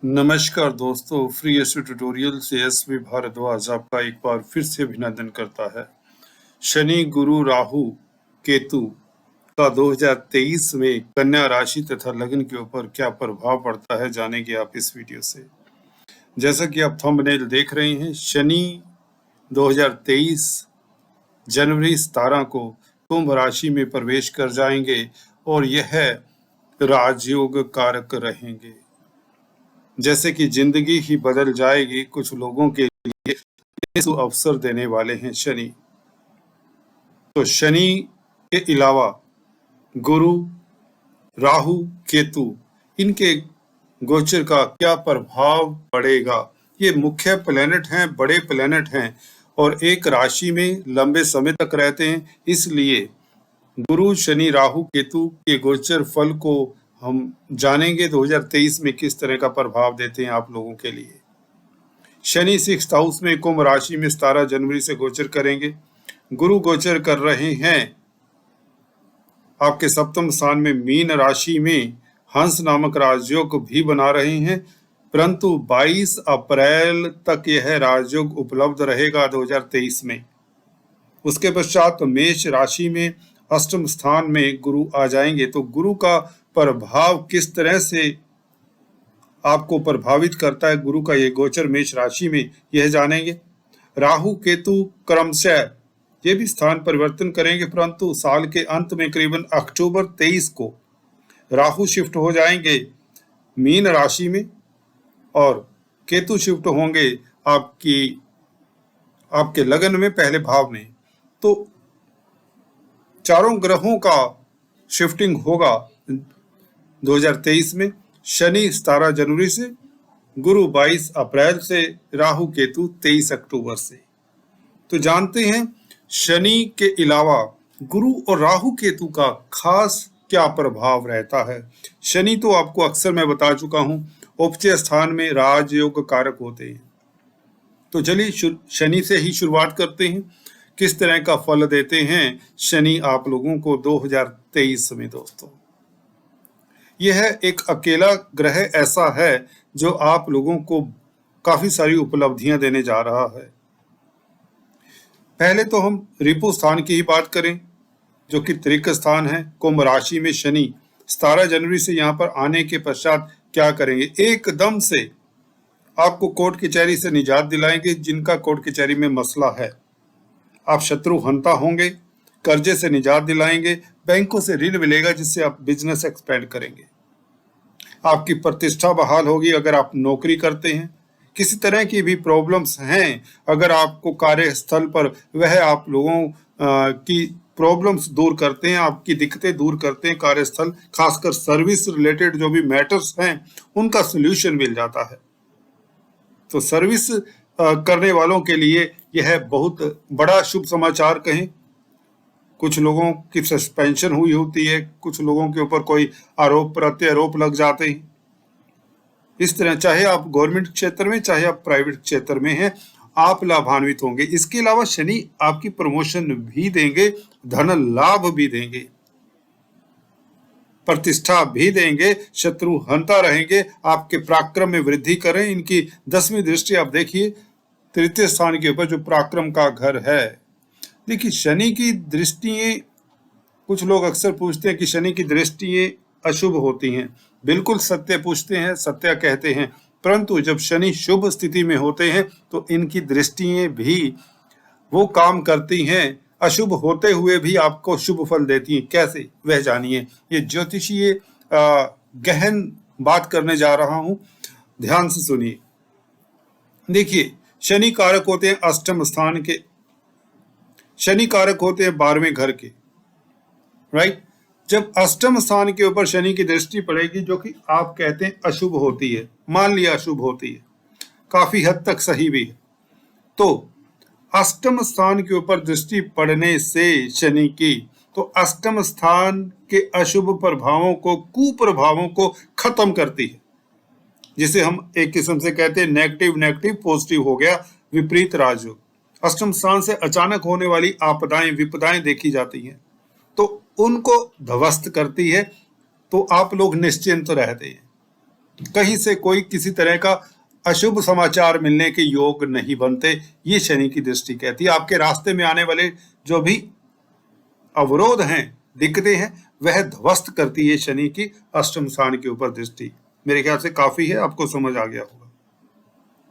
नमस्कार दोस्तों, free SV tutorial से एसवी भारद्वाज आपका एक बार फिर से अभिनंदन करता है। शनि, गुरु, राहु, केतु का 2023 में कन्या राशि तथा लग्न के ऊपर क्या प्रभाव पड़ता है जानेंगे आप इस वीडियो से। जैसा कि आप थंबनेल देख रहे हैं, शनि 2023 जनवरी 17 को कुंभ राशि में प्रवेश कर जाएंगे और यह राजयोग कारक रहेंगे। जैसे कि जिंदगी ही बदल जाएगी कुछ लोगों के लिए इस अवसर देने वाले हैं शनि। तो शनि के अलावा गुरु, राहु, केतु इनके गोचर का क्या प्रभाव पड़ेगा। ये मुख्य प्लैनेट हैं, बड़े प्लैनेट हैं और एक राशि में लंबे समय तक रहते हैं। इसलिए गुरु, शनि, राहु, केतु के गोचर फल को हम जानेंगे 2023 में किस तरह का प्रभाव देते हैं आप लोगों के लिए। शनि 6th हाउस में कुंभ राशि में 17 जनवरी से गोचर करेंगे। गुरु गोचर कर रहे हैं आपके सप्तम स्थान में मीन राशि में, हंस नामक राजयोग भी बना रहे हैं, परंतु 22 अप्रैल तक यह राजयोग उपलब्ध रहेगा 2023 में। उसके पश्चात मेष राशि में अष्टम स्थान में गुरु आ जाएंगे। तो गुरु का प्रभाव किस तरह से आपको प्रभावित करता है, गुरु का ये गोचर मेष राशि में, यह जानेंगे। राहु, केतु क्रमशः ये भी स्थान परिवर्तन करेंगे, परंतु साल के अंत में करीबन अक्टूबर 23 को राहु शिफ्ट हो जाएंगे मीन राशि में और केतु शिफ्ट होंगे आपके लगन में, पहले भाव में। तो चारों ग्रहों का शिफ्टिंग होगा 2023 में। शनि 17 जनवरी से, गुरु 22 अप्रैल से, राहु केतु 23 अक्टूबर से। तो जानते हैं शनि के अलावा गुरु और राहु केतु का खास क्या प्रभाव रहता है। शनि तो आपको अक्सर मैं बता चुका हूं, उपचय स्थान में राजयोग कारक होते हैं। तो चलिए शनि से ही शुरुआत करते हैं, किस तरह का फल देते हैं शनि आप लोगों को 2023 में। दोस्तों, यह एक अकेला ग्रह ऐसा है जो आप लोगों को काफी सारी उपलब्धियां देने जा रहा है। पहले तो हम रिपु स्थान की ही बात करें, जो कि त्रिक स्थान है। कुंभ राशि में शनि 17 जनवरी से यहाँ पर आने के पश्चात क्या करेंगे, एकदम से आपको कोर्ट कचहरी से निजात दिलाएंगे। जिनका कोर्ट कचहरी में मसला है, आप शत्रु हंता होंगे, कर्जे से निजात दिलाएंगे, बैंकों से ऋण मिलेगा जिससे आप बिजनेस एक्सपेंड करेंगे। आपकी प्रतिष्ठा बहाल होगी अगर आप नौकरी करते हैं। किसी तरह की भी प्रॉब्लम्स हैं, अगर आपको कार्यस्थल पर, वह आप लोगों की प्रॉब्लम्स दूर करते हैं, आपकी दिक्कतें दूर करते हैं कार्यस्थल, खासकर सर्विस रिलेटेड जो भी मैटर्स हैं उनका सोल्यूशन मिल जाता है। तो सर्विस करने वालों के लिए यह बहुत बड़ा शुभ समाचार कहें। कुछ लोगों की सस्पेंशन हुई होती है, कुछ लोगों के ऊपर कोई आरोप प्रत्यारोप लग जाते हैं। इस तरह चाहे आप गवर्नमेंट क्षेत्र में चाहे आप प्राइवेट क्षेत्र में हैं, आप लाभान्वित होंगे। इसके अलावा शनि आपकी प्रमोशन भी देंगे, धन लाभ भी देंगे, प्रतिष्ठा भी देंगे, शत्रु हंता रहेंगे, आपके पराक्रम में वृद्धि करें। इनकी 10वीं दृष्टि आप देखिए तृतीय स्थान के ऊपर, जो पराक्रम का घर है। देखिए शनि की दृष्टियां, कुछ लोग अक्सर पूछते हैं कि शनि की दृष्टियां अशुभ होती हैं। बिल्कुल सत्य पूछते हैं, सत्य कहते हैं, परंतु जब शनि शुभ स्थिति में होते हैं तो इनकी दृष्टियां भी वो काम करती हैं, अशुभ होते हुए भी आपको शुभ फल देती हैं। कैसे, वह जानिए। ये ज्योतिषीय गहन बात करने जा रहा हूं, ध्यान से सुनिए। देखिए शनि कारक होते हैं अष्टम स्थान के, शनि कारक होते हैं 12वें घर के, राइट। जब अष्टम स्थान के ऊपर शनि की दृष्टि पड़ेगी, जो कि आप कहते हैं अशुभ होती है, मान लिया अशुभ होती है, काफी हद तक सही भी है, तो अष्टम स्थान के ऊपर दृष्टि पड़ने से शनि की, तो अष्टम स्थान के अशुभ प्रभावों को, कुप्रभावों को खत्म करती है, जिसे हम एक किस्म से कहते हैं नेगेटिव नेगेटिव पॉजिटिव हो गया, विपरीत राजयोग। अष्टम स्थान से अचानक होने वाली आपदाएं विपदाएं देखी जाती हैं, तो उनको ध्वस्त करती है, तो आप लोग निश्चिंत रहते हैं। कहीं से कोई किसी तरह का अशुभ समाचार मिलने के योग नहीं बनते, ये शनि की दृष्टि कहती है। आपके रास्ते में आने वाले जो भी अवरोध हैं, दिक्कतें हैं, वह ध्वस्त करती है शनि की अष्टम स्थान के ऊपर दृष्टि। मेरे ख्याल से काफी है, आपको समझ आ गया होगा।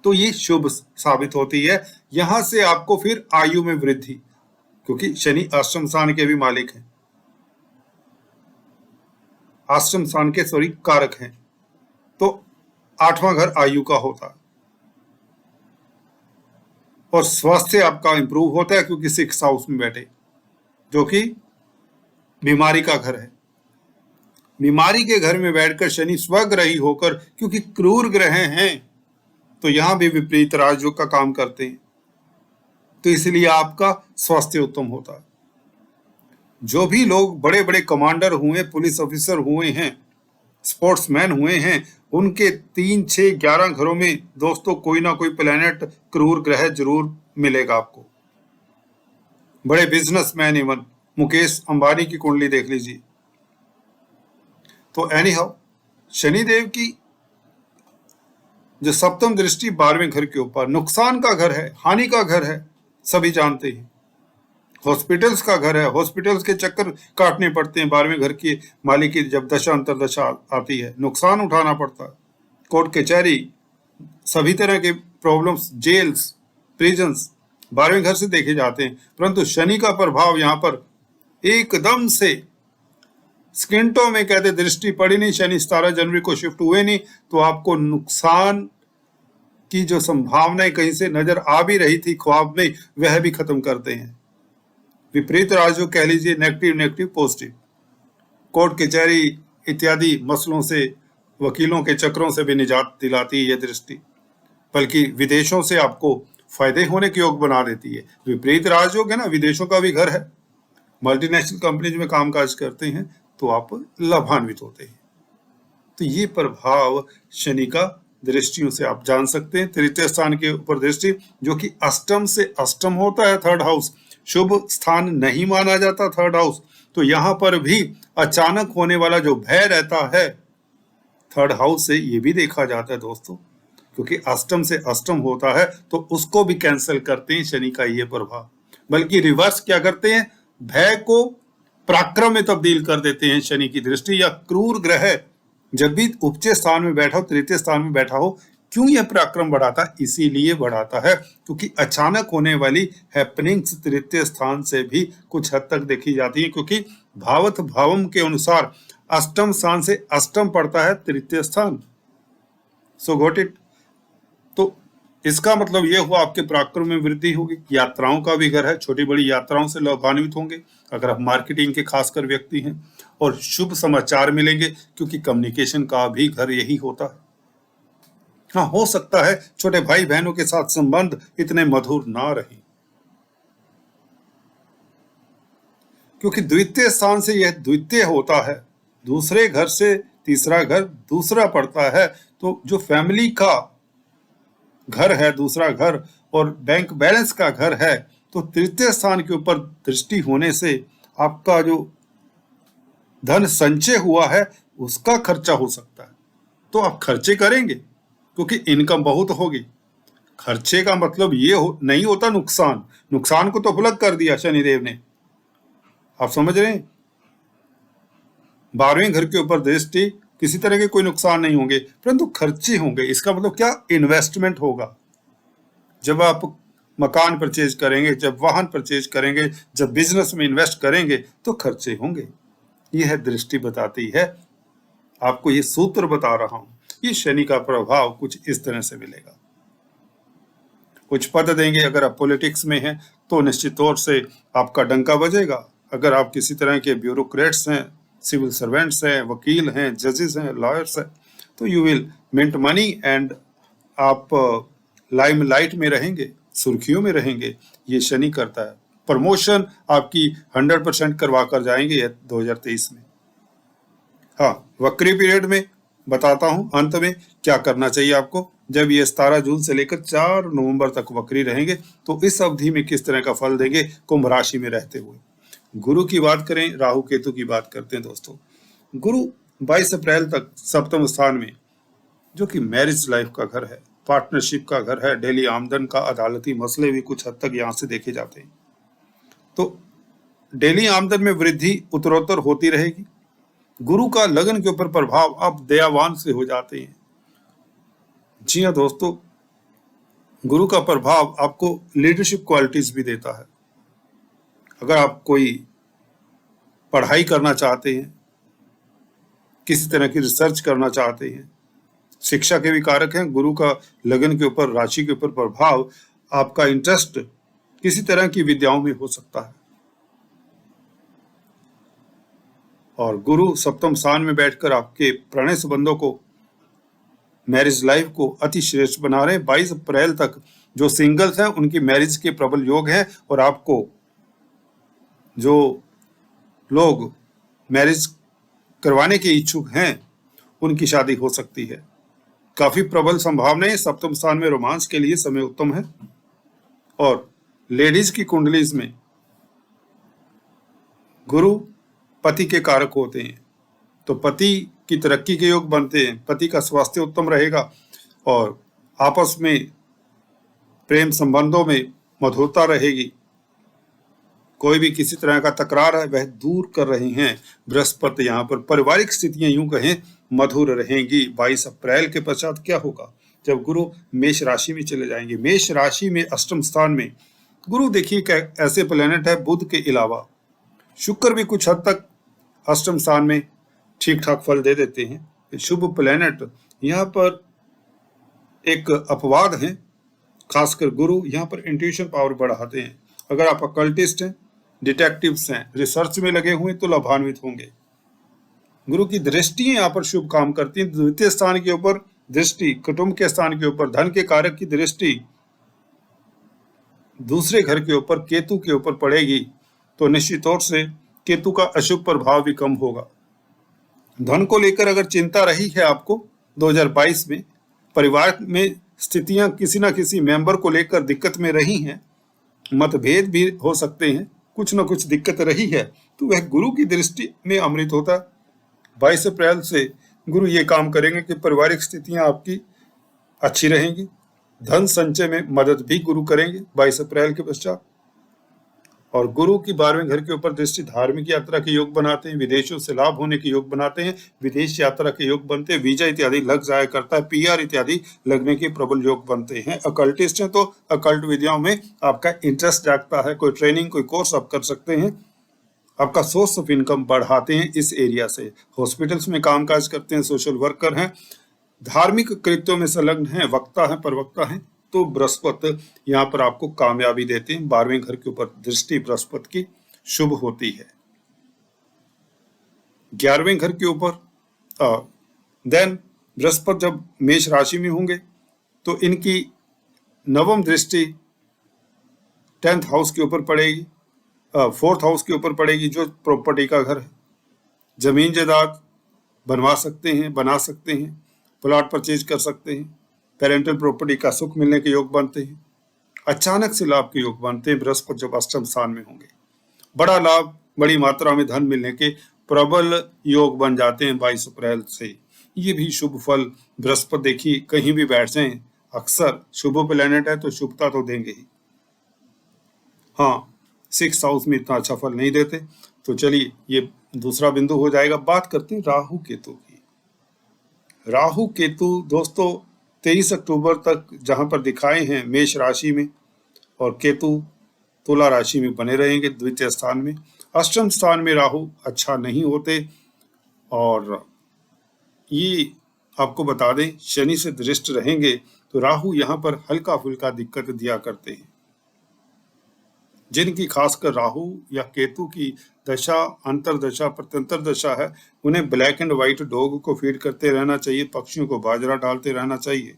तो ये शुभ साबित होती है। यहां से आपको फिर आयु में वृद्धि, क्योंकि शनि अष्टम स्थान के भी मालिक हैं, अष्टम स्थान के कारक हैं। तो 8वां घर आयु का होता है और स्वास्थ्य आपका इंप्रूव होता है, क्योंकि 6th हाउस में बैठे, जो कि बीमारी का घर है। बीमारी के घर में बैठकर शनि स्वग्रही होकर, क्योंकि क्रूर ग्रह हैं, तो यहां भी विपरीत राजयोग का काम करते हैं, तो इसलिए आपका स्वास्थ्य उत्तम होता है। जो भी लोग बड़े बड़े कमांडर हुए, पुलिस ऑफिसर हुए हैं, स्पोर्ट्समैन हुए हैं, उनके 3, 6, 11 घरों में दोस्तों कोई ना कोई प्लेनेट क्रूर ग्रह जरूर मिलेगा आपको। बड़े बिजनेसमैन, इवन मुकेश अंबानी की कुंडली देख लीजिए। तो एनी हाउ, शनिदेव की जो सप्तम दृष्टि 12वें घर के ऊपर, नुकसान का घर है, हानि का घर है, सभी जानते हैं। हॉस्पिटल्स का घर है, हॉस्पिटल्स के चक्कर काटने पड़ते हैं। 12वें घर की मालिक की जब दशा अंतरदशा आती है, नुकसान उठाना पड़ता है। कोर्ट कचहरी, सभी तरह के प्रॉब्लम्स, जेल्स, प्रिजन्स 12वें घर से देखे जाते हैं। परंतु शनि का प्रभाव यहाँ पर एकदम से स्किंटों में, कहते दृष्टि पड़ी नहीं, शनि 17 जनवरी को शिफ्ट हुए नहीं, तो आपको नुकसान की जो संभावनाएं कहीं से नजर आ भी रही थी ख्वाब में, वह भी खत्म करते हैं। विपरीत राजयोग कह लीजिए, नेगेटिव पॉजिटिव, कोर्ट कचहरी इत्यादि मसलों से, वकीलों के चक्रों से भी निजात दिलाती है यह दृष्टि, बल्कि विदेशों से आपको फायदे होने के योग बना देती है। विपरीत राजयोग है ना, विदेशों का भी घर है, मल्टीनेशनल कंपनीज में कामकाज करते हैं, तो आप लाभान्वित होते हैं। तो ये प्रभाव शनि का दृष्टियों से आप जान सकते हैं। तृतीय स्थान के ऊपर दृष्टि, जो कि अष्टम से अष्टम होता है, 3rd हाउस शुभ स्थान नहीं माना जाता 3rd हाउस, तो यहां पर भी अचानक होने वाला जो भय रहता है 3rd हाउस से, ये भी देखा जाता है दोस्तों, क्योंकि अष्टम से अष्टम होता है, तो उसको भी कैंसिल करते हैं शनि का ये प्रभाव। बल्कि रिवर्स क्या करते हैं, भय को पराक्रम में तब्दील कर देते हैं शनि की दृष्टि। या क्रूर ग्रह जब भी उपचे स्थान में बैठा हो, तृतीय स्थान में बैठा हो, क्यों यह पराक्रम बढ़ाता है? इसीलिए बढ़ाता है क्योंकि अचानक होने वाली हैपनिंग्स तृतीय स्थान से भी कुछ हद तक देखी जाती है, क्योंकि भावत भावम के अनुसार अष्टम स्थान से अष्टम पड़ता है तृतीय स्थान। सो गॉट इट। तो इसका मतलब यह हुआ आपके पराक्रम में वृद्धि होगी। यात्राओं का भी घर है, छोटी बड़ी यात्राओं से लाभान्वित होंगे अगर आप मार्केटिंग के खासकर व्यक्ति हैं, और शुभ समाचार मिलेंगे, क्योंकि कम्युनिकेशन का भी घर यही होता है। हाँ, हो सकता है छोटे भाई बहनों के साथ संबंध इतने मधुर ना रहे, क्योंकि द्वितीय स्थान से यह द्वितीय होता है, दूसरे घर से तीसरा घर दूसरा पड़ता है। तो जो फैमिली का घर है दूसरा घर, और बैंक बैलेंस का घर है, तो तृतीय स्थान के ऊपर दृष्टि होने से आपका जो धन संचय हुआ है उसका खर्चा हो सकता है। तो आप खर्चे करेंगे, क्योंकि इनकम बहुत होगी। खर्चे का मतलब ये नहीं होता नुकसान, नुकसान को तो अलग कर दिया शनिदेव ने, आप समझ रहे हैं। 12वें घर के ऊपर दृष्टि, किसी तरह के कोई नुकसान नहीं होंगे, परंतु खर्चे होंगे। इसका मतलब क्या, इन्वेस्टमेंट होगा। जब आप मकान परचेज करेंगे, जब वाहन परचेज करेंगे, जब बिजनेस में इन्वेस्ट करेंगे, तो खर्चे होंगे। यह दृष्टि बताती है, आपको ये सूत्र बता रहा हूं। ये शनि का प्रभाव कुछ इस तरह से मिलेगा। कुछ पद देंगे, अगर आप पॉलिटिक्स में हैं तो निश्चित तौर से आपका डंका बजेगा। अगर आप किसी तरह के ब्यूरोक्रेट्स हैं, सिविल सर्वेंट्स हैं, वकील हैं, जजेस हैं, लॉयर्स हैं, तो you will mint money and आप लाइमलाइट में रहेंगे, सुर्खियों में रहेंगे। ये शनि करता है। प्रमोशन आपकी 100% करवा कर जाएंगे 2023 में। हाँ, वक्री पीरियड में बताता हूं अंत में क्या करना चाहिए आपको। जब ये 17 जून से लेकर 4 नवंबर तक वक्री रहेंगे, तो इस अवधि में किस तरह का फल देंगे कुंभ राशि में रहते हुए। गुरु की बात करें, राहु केतु की बात करते हैं दोस्तों। गुरु 22 अप्रैल तक सप्तम स्थान में जो कि मैरिज लाइफ का घर है, पार्टनरशिप का घर है, डेली आमदन का अदालती मसले भी कुछ हद तक यहाँ से देखे जाते हैं। तो डेली आमदन में वृद्धि उत्तरोत्तर होती रहेगी। गुरु का लगन के ऊपर प्रभाव, आप दयावान से हो जाते हैं। जी हाँ दोस्तों, गुरु का प्रभाव आपको लीडरशिप क्वालिटीज भी देता है। अगर आप कोई पढ़ाई करना चाहते हैं, किसी तरह की रिसर्च करना चाहते हैं, शिक्षा के भी कारक हैं। गुरु का लगन के ऊपर, राशि के ऊपर प्रभाव, आपका इंटरेस्ट किसी तरह की विद्याओं में हो सकता है। और गुरु सप्तम स्थान में बैठकर आपके प्रणय संबंधों को, मैरिज लाइफ को अति श्रेष्ठ बना रहे हैं। 22 अप्रैल तक जो सिंगल्स हैं उनकी मैरिज के प्रबल योग है, और आपको जो लोग मैरिज करवाने के इच्छुक हैं उनकी शादी हो सकती है। काफी प्रबल संभावनाएं। सप्तम स्थान में रोमांस के लिए समय उत्तम है। और लेडीज की कुंडलीज में गुरु पति के कारक होते हैं, तो पति की तरक्की के योग बनते हैं, पति का स्वास्थ्य उत्तम रहेगा, और आपस में प्रेम संबंधों में मधुरता रहेगी। कोई भी किसी तरह का तकरार है वह दूर कर रहे हैं बृहस्पति यहाँ पर। पारिवारिक स्थितियां यूं कहें मधुर रहेंगी। 22 अप्रैल के पश्चात क्या होगा, जब गुरु मेष राशि में चले जाएंगे। मेष राशि में अष्टम स्थान में गुरु, देखिए ऐसे प्लेनेट है, बुध के अलावा शुक्र भी कुछ हद तक अष्टम स्थान में ठीक ठाक फल दे देते हैं। शुभ प्लेनेट यहाँ पर एक अपवाद है, खासकर गुरु यहाँ पर इंट्यूशन पावर बढ़ाते हैं। अगर आप अकल्टिस्ट हैं, डिटेक्टिव्स हैं, रिसर्च में लगे हुए तो लाभान्वित होंगे। गुरु की दृष्टि यहाँ पर शुभ काम करती है। द्वितीय स्थान के ऊपर दृष्टि, कुटुंब के स्थान के ऊपर, धन के कारक की दृष्टि दूसरे घर के ऊपर, केतु के ऊपर पड़ेगी, तो निश्चित तौर से केतु का अशुभ प्रभाव भी कम होगा। धन को लेकर अगर चिंता रही है आपको 2022 में, परिवार में स्थितियां किसी न किसी मेंबर को लेकर दिक्कत में रही हैं, मतभेद भी हो सकते हैं, कुछ न कुछ दिक्कत रही है, तो वह गुरु की दृष्टि में अमृत होता है। 22 अप्रैल से गुरु ये काम करेंगे कि पारिवारिक स्थितियां आपकी अच्छी रहेंगी। धन संचय में मदद भी गुरु करेंगे 22 अप्रैल के पश्चात। और गुरु की 12वें घर के ऊपर दृष्टि धार्मिक यात्रा के योग बनाते हैं, विदेशों से लाभ होने के योग बनाते हैं, विदेश यात्रा के योग बनते हैं, वीजा इत्यादि लग जाया करता है, पीआर इत्यादि लगने के प्रबल योग बनते हैं। अकल्टिस्ट हैं तो अकल्ट विद्याओं में आपका इंटरेस्ट जागता है, कोई ट्रेनिंग, कोई कोर्स आप कर सकते हैं, आपका सोर्स ऑफ इनकम बढ़ाते हैं इस एरिया से। हॉस्पिटल्स में कामकाज करते हैं, सोशल वर्कर हैं, धार्मिक कृत्यों में संलग्न हैं, वक्ता हैं, प्रवक्ता हैं, तो बृहस्पति यहाँ पर आपको कामयाबी देते हैं। 12वें घर के ऊपर दृष्टि बृहस्पति की शुभ होती है। 11वें घर के ऊपर देन बृहस्पति जब मेष राशि में होंगे तो इनकी नवम दृष्टि 10th हाउस के ऊपर पड़ेगी, 4th हाउस के ऊपर पड़ेगी, जो प्रॉपर्टी का घर है। जमीन जायदाद बनवा सकते हैं, बना सकते हैं, प्लॉट परचेज कर सकते हैं, पेरेंटल प्रॉपर्टी का सुख मिलने के योग बनते हैं, अचानक से लाभ के योग बनते हैं बृहस्पति जब अष्टम स्थान में होंगे। बड़ा लाभ, बड़ी मात्रा में धन मिलने के प्रबल योग बन जाते हैं 22 अप्रैल से। ये भी शुभ फल बृहस्पति, देखिए कहीं भी बैठ जाएं, अक्सर शुभ प्लेनेट है तो शुभता तो देंगे ही। हाँ, 6th हाउस में इतना अच्छा फल नहीं देते, तो चलिए ये दूसरा बिंदु हो जाएगा। बात करते हैं राहु केतु की। राहु केतु दोस्तों 23 अक्टूबर तक जहां पर दिखाए हैं मेष राशि में, और केतु तुला राशि में बने रहेंगे द्वितीय स्थान में। अष्टम स्थान में राहु अच्छा नहीं होते, और ये आपको बता दें शनि से दृष्ट रहेंगे तो राहु यहाँ पर हल्का फुल्का दिक्कत दिया करते हैं। जिनकी खासकर राहु या केतु की दशा, अंतरदशा, प्रत्यंतर दशा है, उन्हें ब्लैक एंड व्हाइट डॉग को फीड करते रहना चाहिए, पक्षियों को बाजरा डालते रहना चाहिए,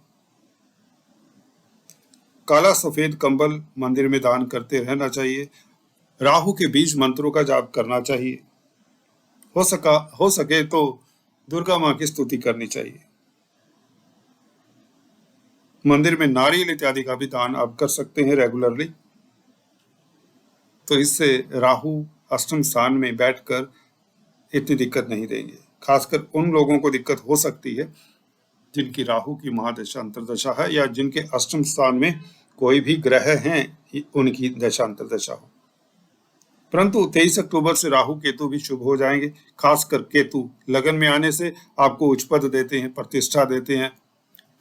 काला सफेद कंबल मंदिर में दान करते रहना चाहिए, राहु के बीज मंत्रों का जाप करना चाहिए, हो सके तो दुर्गा माँ की स्तुति करनी चाहिए, मंदिर में नारियल इत्यादि का भी दान आप कर सकते हैं रेगुलरली। तो इससे राहु अष्टम स्थान में बैठकर इतनी दिक्कत नहीं देंगे। खासकर उन लोगों को दिक्कत हो सकती है जिनकी राहु की महादशा अंतर्दशा है या जिनके अष्टम स्थान में कोई भी ग्रह हैं उनकी दशा अंतर्दशा हो। परंतु 23 अक्टूबर से राहु केतु भी शुभ हो जाएंगे। खासकर केतु लगन में आने से आपको उच्च पद देते हैं, प्रतिष्ठा देते हैं।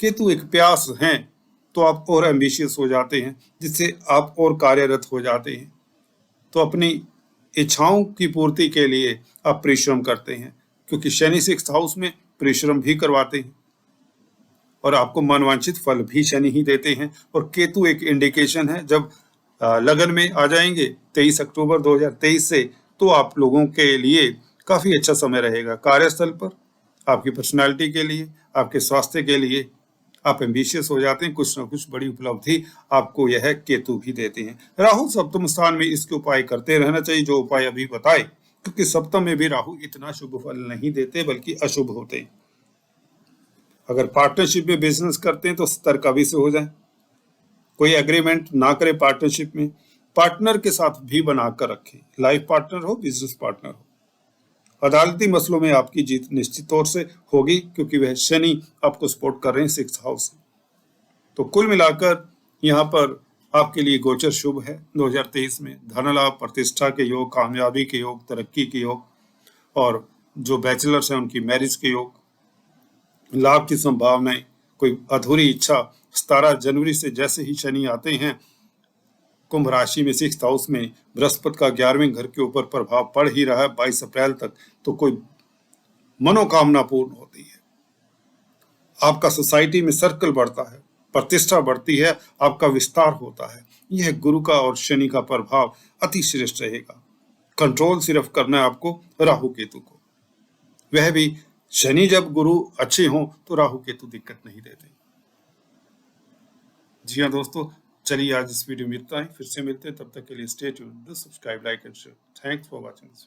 केतु एक प्यास हैं तो आप और एम्बिशियस हो जाते हैं, जिससे आप और कार्यरत हो जाते हैं। तो अपनी इच्छाओं की पूर्ति के लिए आप परिश्रम करते हैं, क्योंकि शनि 6th हाउस में परिश्रम भी करवाते हैं और आपको मनवांछित फल भी शनि ही देते हैं। और केतु एक इंडिकेशन है, जब लगन में आ जाएंगे 23 अक्टूबर 2023 से, तो आप लोगों के लिए काफी अच्छा समय रहेगा। कार्यस्थल पर आपकी पर्सनालिटी के लिए, आपके स्वास्थ्य के लिए आप एम्बिशियस हो जाते हैं, कुछ ना कुछ बड़ी उपलब्धि आपको यह केतु भी देते हैं। राहु सप्तम स्थान में, इसके उपाय करते रहना चाहिए जो उपाय अभी बताए, क्योंकि सप्तम में भी राहु इतना शुभ फल नहीं देते बल्कि अशुभ होते हैं। अगर पार्टनरशिप में बिजनेस करते हैं तो सतर्क अभी से हो जाए, कोई एग्रीमेंट ना करे पार्टनरशिप में, पार्टनर के साथ भी बनाकर रखें, लाइफ पार्टनर हो, बिजनेस पार्टनर हो। अदालती मसलों में आपकी जीत निश्चित तौर से होगी, क्योंकि वह शनि आपको सपोर्ट कर रहे हैं 6th हाउस से। तो कुल मिलाकर यहाँ पर आपके लिए गोचर शुभ है 2023 में। धन लाभ, प्रतिष्ठा के योग, कामयाबी के योग, तरक्की के योग, और जो बैचलर्स हैं उनकी मैरिज के योग, लाभ की संभावनाएं, कोई अधूरी इच्छा। 17 जनवरी से जैसे ही शनि आते हैं कुंभ राशि में 6th हाउस में, बृहस्पति का 11वें घर के ऊपर प्रभाव पड़ ही रहा है 22 अप्रैल तक, तो कोई मनोकामना पूर्ण होती है, आपका सोसाइटी में सर्कल बढ़ता है, प्रतिष्ठा बढ़ती है, आपका विस्तार होता है। यह गुरु का और शनि का प्रभाव अति श्रेष्ठ रहेगा। कंट्रोल सिर्फ करना है आपको राहु केतु को, वह भी शनि जब गुरु अच्छे हों तो राहु केतु दिक्कत नहीं देते। जी हाँ दोस्तों, चलिए आज इस वीडियो में इतना ही, फिर से मिलते हैं, तब तक के लिए stay tuned, do subscribe, like and share. Thanks for watching this.